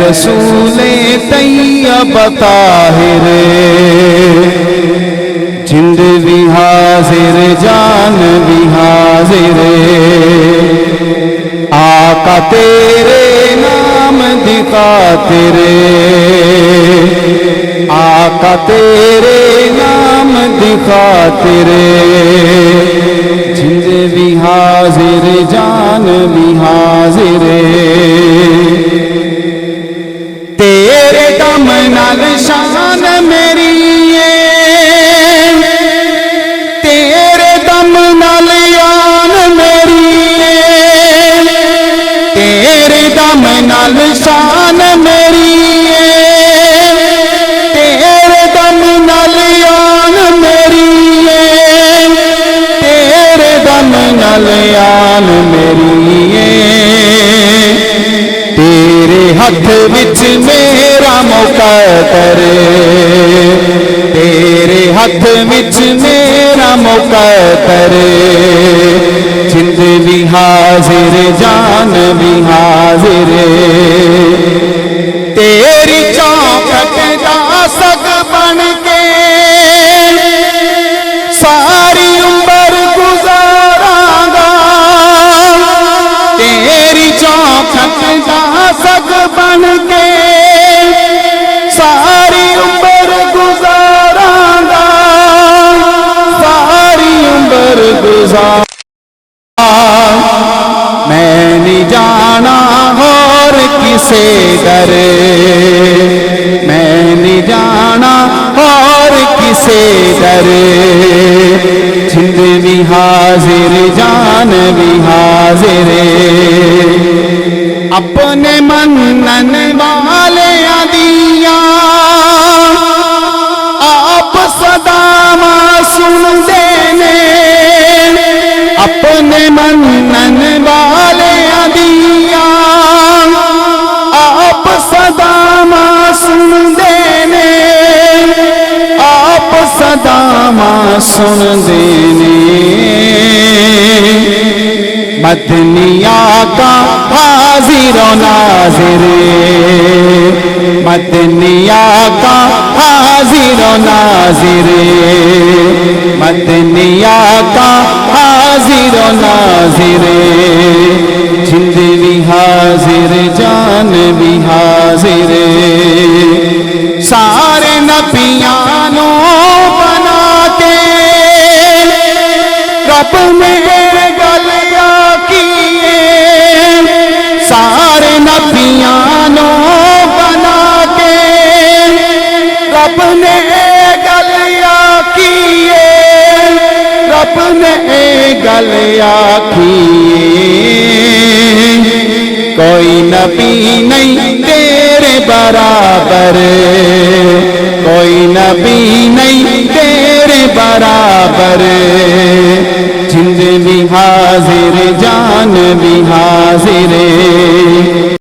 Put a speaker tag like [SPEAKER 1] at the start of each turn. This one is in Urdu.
[SPEAKER 1] رسول طیب طاہر، جند بھی حاضر جان بھی حاضر، آقا تیرے نام دی خاطر، آقا تیرے نام دی خاطر، جند بھی حاضر جان بھی حاضر، تیرے دم نال شان میری ہے، تیرے دم نال یان میری ہے، تیرے دم نال شان میری ہے، تیرے دم نال یان میری ہے، تیرے دم نال یان میری ہے، تیرے ہاتھ وچ میرا مقدر، تیرے ہاتھ وچ میرا مقدر، جند بھی حاضر جان بھی حاضر، تیری چوکھٹ دا سگ بن کے ساری عمر گزاراں گا، تیری چوکھٹ دا سگ بن کے ساری عمر گزاراں گا، ساری عمر گزاراں، میں نہیں جانا اور کسے در، میں نہیں جانا اور کسے در، جند بھی حاضر جان بھی حاضر، اپنے منن والیاں دیاں آپ صداواں سندے نے، اپنے منن والیاں دیاں آپ صداواں سندے نے، آپ صداواں سندے نے، مدنی آقا حاضر و ناظر، مدنی آقا حاضر و ناظر، مدنی آقا حاضر و ناظر، جند بھی حاضر جان بھی حاضر، سارے نبیاں نو بنا کے رب نے سارے نبیاں نو بنا کے رب نے گل آکھیے، رب نے گل آکھیے، کوئی نبی نہیں تیرے برابر، کوئی نبی نہیں تیرے برابر، جند بھی حاضر جان بھی